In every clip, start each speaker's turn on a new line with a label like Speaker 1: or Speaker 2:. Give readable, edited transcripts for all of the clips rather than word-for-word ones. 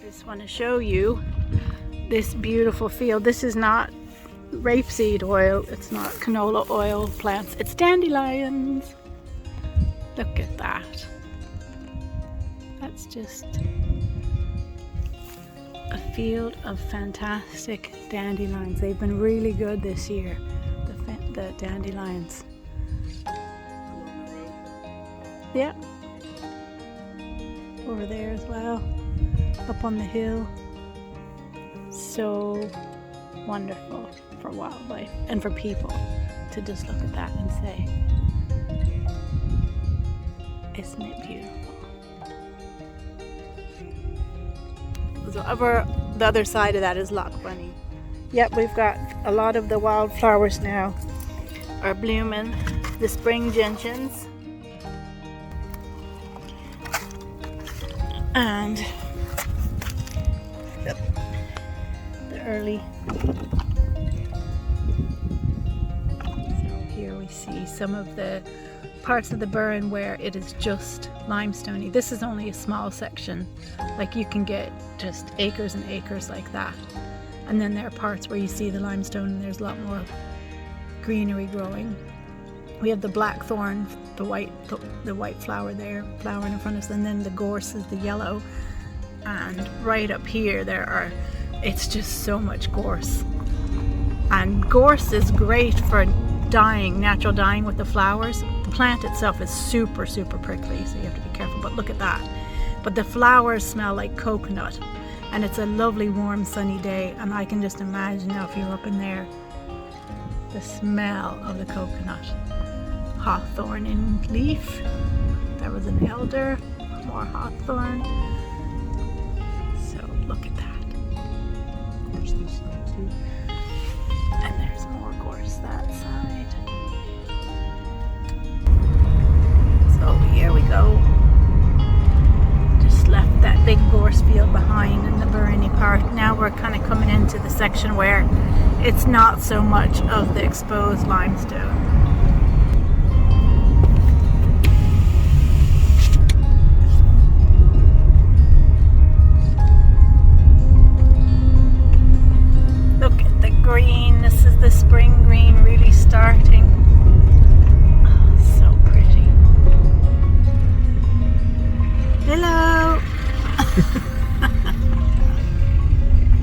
Speaker 1: I just want to show you this beautiful field. This is not rapeseed oil, it's not canola oil plants, it's dandelions. Look at that. That's just a field of fantastic dandelions. They've been really good this year, the dandelions. Yeah. Over there as well, up on the hill. So wonderful for wildlife and for people to just look at that and say, isn't it beautiful? So over the other side of that is Loch Bunny. Yep, we've got a lot of the wildflowers now are blooming. The spring gentians and the early. So here we see some of the parts of the Burren where it is just limestoney. This is only a small section, like you can get just acres and acres like that, and then there are parts where you see the limestone and there's a lot more greenery growing. We have the blackthorn, the white flower there flowering in front of us, and then the gorse is the yellow, and right up here it's just so much gorse. And gorse is great for dyeing, natural dyeing with the flowers. The plant itself is super prickly, so you have to be careful, but look at that. But the flowers smell like coconut, and it's a lovely warm sunny day, and I can just imagine now if you're up in there, the smell of the coconut. Hawthorn in leaf. There was an elder, more hawthorn. So look at that.
Speaker 2: There's this side too.
Speaker 1: And there's more gorse that side. So here we go. Just left that big gorse field behind in the Burren part. Now we're kind of coming into the section where it's not so much of the exposed limestone. Green, this is the spring green really starting. Oh, so pretty. Hello.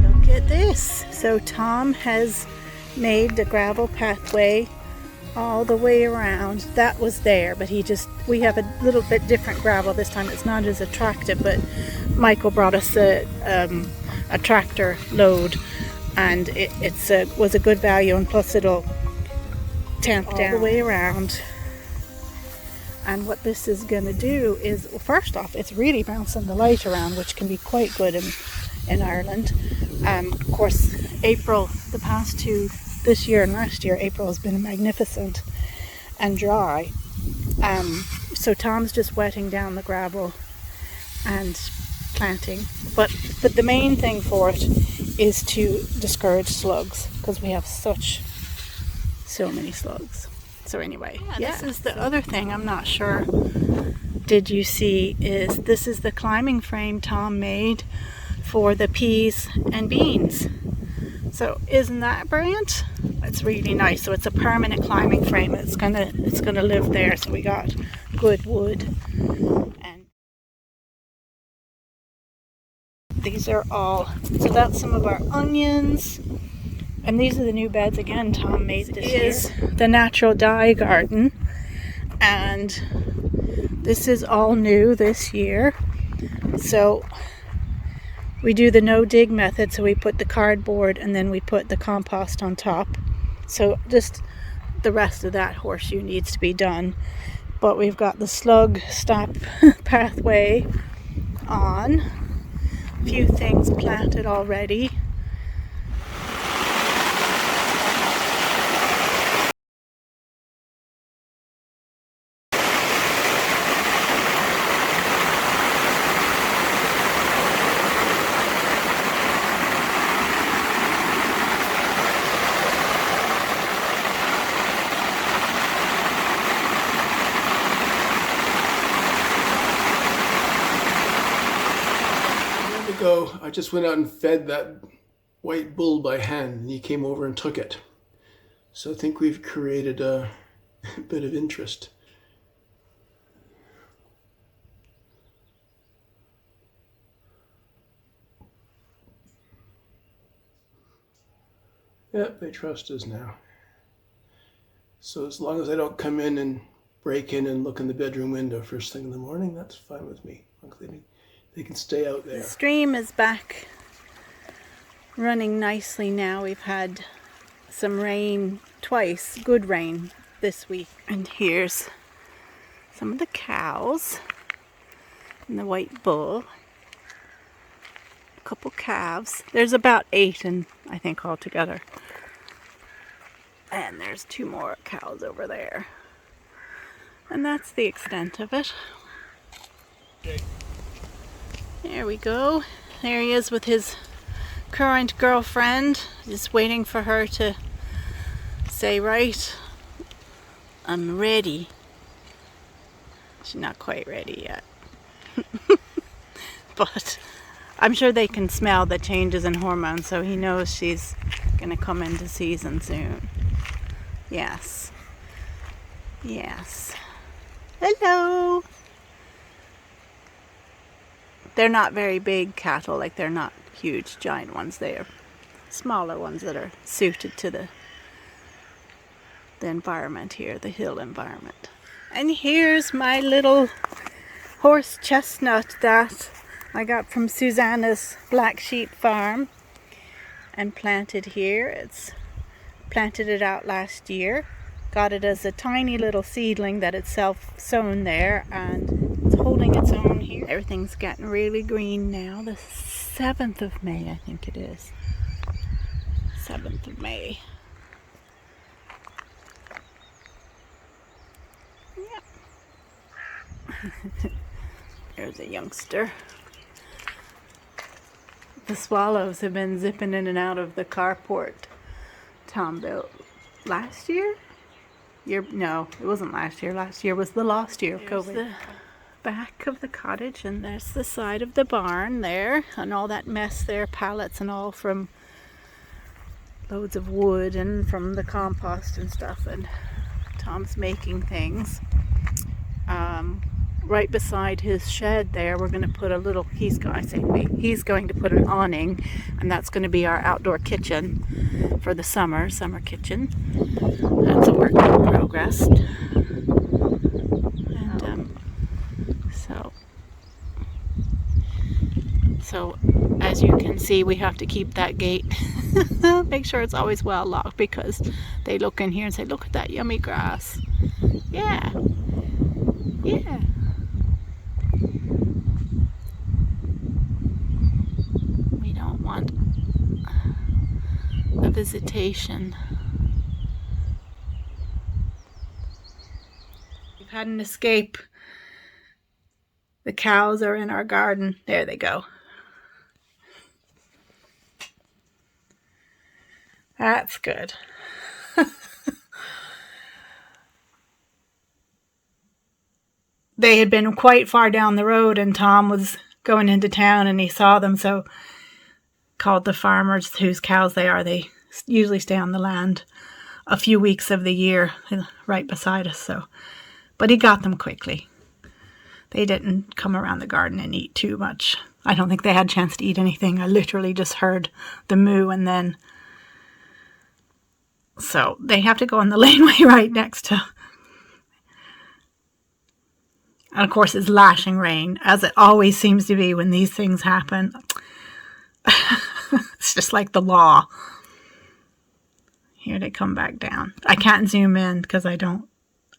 Speaker 1: Look at this. So Tom has made the gravel pathway all the way around. That was there, but we have a little bit different gravel this time. It's not as attractive, but Michael brought us a tractor load, and it was a good value, and plus it'll tamp down all the way around. And what this is going to do is, well, first off, it's really bouncing the light around, which can be quite good in Ireland. Of course, April, the past two, this year and last year, April has been magnificent and dry. So Tom's just wetting down the gravel and planting. But the main thing for it is to discourage slugs, because we have so many slugs. So anyway, this is the other thing I'm not sure did you see, is this is the climbing frame Tom made for the peas and beans. So isn't that brilliant? It's really nice. So it's a permanent climbing frame. It's gonna live there. So we got good wood, and these are all, so that's some of our onions, and these are the new beds again Tom made this year. The natural dye garden, and this is all new this year. So we do the no dig method, so we put the cardboard and then we put the compost on top. So just the rest of that horseshoe needs to be done. But we've got the slug stop pathway on. A few things planted already.
Speaker 2: ago, I just went out and fed that white bull by hand, and he came over and took it. So I think we've created a bit of interest. Yep, they trust us now. So as long as I don't come in and break in and look in the bedroom window first thing in the morning, that's fine with me. They can stay out there.
Speaker 1: The stream is back running nicely now. We've had some rain twice, good rain this week. And here's some of the cows and the white bull. A couple calves. There's about 8 I think altogether. And there's 2 more cows over there. And that's the extent of it.
Speaker 2: Okay.
Speaker 1: There we go. There he is with his current girlfriend, just waiting for her to say, right, I'm ready. She's not quite ready yet. But I'm sure they can smell the changes in hormones, so he knows she's going to come into season soon. Yes. Yes. Hello. They're not very big cattle, like they're not huge, giant ones. They are smaller ones that are suited to the environment here, the hill environment. And here's my little horse chestnut that I got from Susanna's Black Sheep farm and planted here. It's planted it out last year. Got it as a tiny little seedling that it's self-sown there, and it's holding its own here. Everything's getting really green now. The 7th of May, I think it is. 7th of May. Yep. There's a youngster. The swallows have been zipping in and out of the carport Tom built last year? No, it wasn't last year. Last year was the last year of COVID. The back of the cottage, and there's the side of the barn there, and all that mess there, pallets and all from loads of wood and from the compost and stuff, and Tom's making things. Right beside his shed there, we're going to put a little, he's going to put an awning, and that's going to be our outdoor kitchen for the summer kitchen. That's a work in progress. And so as you can see, we have to keep that gate, make sure it's always well locked, because they look in here and say, look at that yummy grass. Yeah. Yeah. We don't want a visitation. We've had an escape. The cows are in our garden. There they go. That's good. They had been quite far down the road, and Tom was going into town and he saw them, so called the farmers whose cows they are. They usually stay on the land a few weeks of the year right beside us, but he got them quickly. They didn't come around the garden and eat too much. I don't think they had a chance to eat anything. I literally just heard the moo, and then so they have to go on the laneway right next to. And of course, it's lashing rain, as it always seems to be when these things happen. It's just like the law. Here they come back down. I can't zoom in because I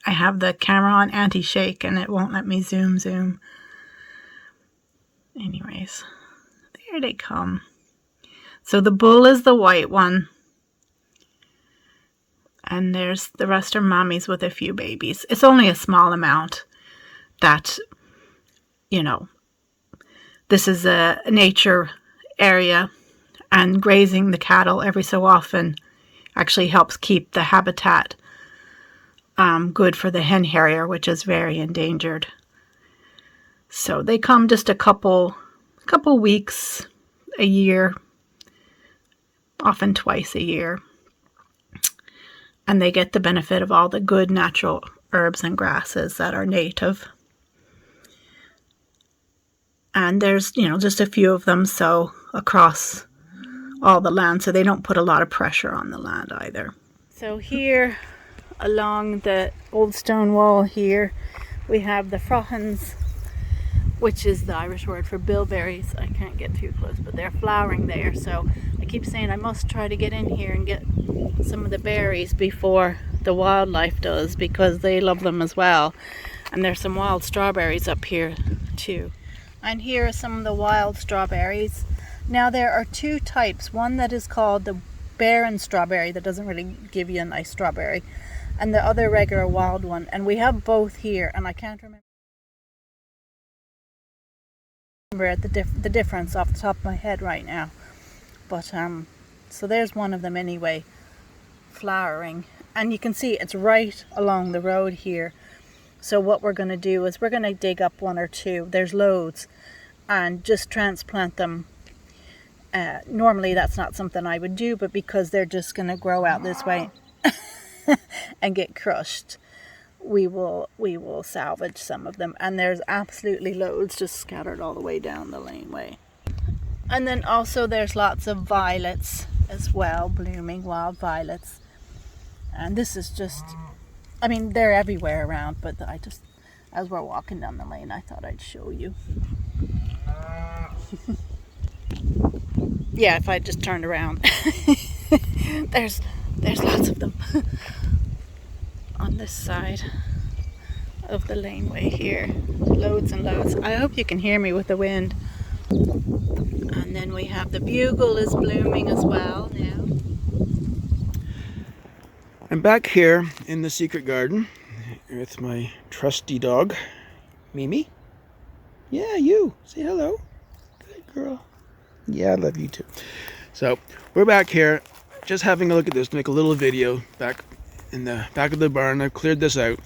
Speaker 1: have the camera on anti-shake and it won't let me zoom. Anyways, there they come. So the bull is the white one. And there's the rest are mommies with a few babies. It's only a small amount. That, this is a nature area, and grazing the cattle every so often actually helps keep the habitat good for the hen harrier, which is very endangered. So they come just a couple couple weeks a year, often twice a year. And they get the benefit of all the good natural herbs and grasses that are native. And there's, just a few of them, so across all the land, so they don't put a lot of pressure on the land either. So here, along the old stone wall here, we have the frohans, which is the Irish word for bilberries. I can't get too close, but they're flowering there. So I keep saying I must try to get in here and get some of the berries before the wildlife does, because they love them as well. And there's some wild strawberries up here too. And here are some of the wild strawberries. Now there are two types. One that is called the Burren strawberry that doesn't really give you a nice strawberry, and the other regular wild one. And we have both here, and I can't remember the difference off the top of my head right now. But so there's one of them anyway, flowering. And you can see it's right along the road here. So what we're going to do is we're going to dig up one or two, there's loads, and just transplant them. Normally that's not something I would do, but because they're just going to grow out this way and get crushed, we will salvage some of them. And there's absolutely loads just scattered all the way down the laneway. And then also there's lots of violets as well, blooming wild violets. And this is just, they're everywhere around, but as we're walking down the lane, I thought I'd show you. Yeah, if I just turned around. there's lots of them on this side of the laneway here. Loads and loads. I hope you can hear me with the wind. And then we have the bugle is blooming as well now.
Speaker 2: I'm back here in the secret garden with my trusty dog, Mimi. Yeah, you. Say hello. Good girl. Yeah, I love you too. So, we're back here just having a look at this to make a little video back in the back of the barn. I've cleared this out.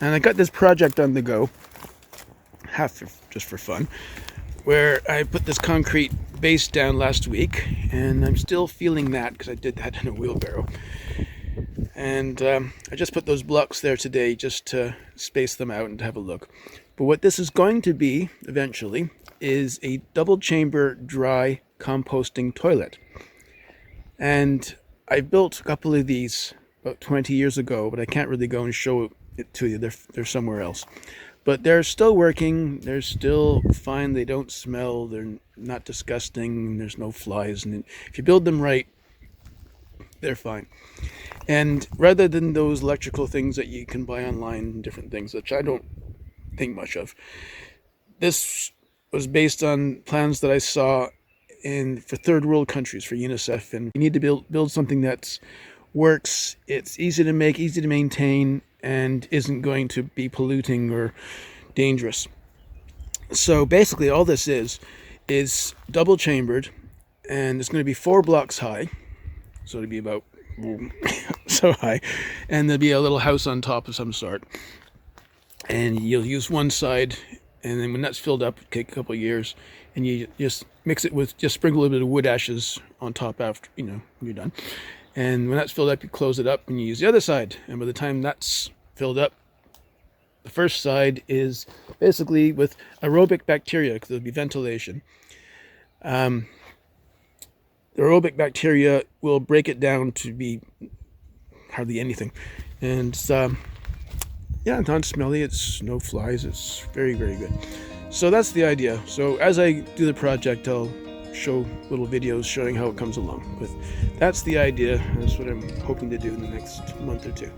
Speaker 2: And I got this project on the go, just for fun, where I put this concrete base down last week, and I'm still feeling that because I did that in a wheelbarrow. And I just put those blocks there today just to space them out and to have a look. But what this is going to be eventually is a double chamber dry composting toilet. And I built a couple of these about 20 years ago, but I can't really go and show it to you. They're somewhere else. But they're still working. They're still fine. They don't smell. They're not disgusting. There's no flies. And if you build them right, they're fine. And rather than those electrical things that you can buy online and different things, which I don't think much of, this was based on plans that I saw for third world countries, for UNICEF. And you need to build something that works, it's easy to make, easy to maintain, and isn't going to be polluting or dangerous. So basically all this is double chambered, and it's going to be 4 blocks high. So it'll be about so high, and there'll be a little house on top of some sort. And you'll use one side, and then when that's filled up, take a couple of years, and you just mix it with, just sprinkle a little bit of wood ashes on top after, when you're done. And when that's filled up, you close it up and you use the other side. And by the time that's filled up, the first side is basically with aerobic bacteria, because there'll be ventilation. The aerobic bacteria will break it down to be hardly anything. And non-smelly, it's no flies, it's very, very good. So that's the idea. So as I do the project, I'll show little videos showing how it comes along. But that's the idea. That's what I'm hoping to do in the next month or two.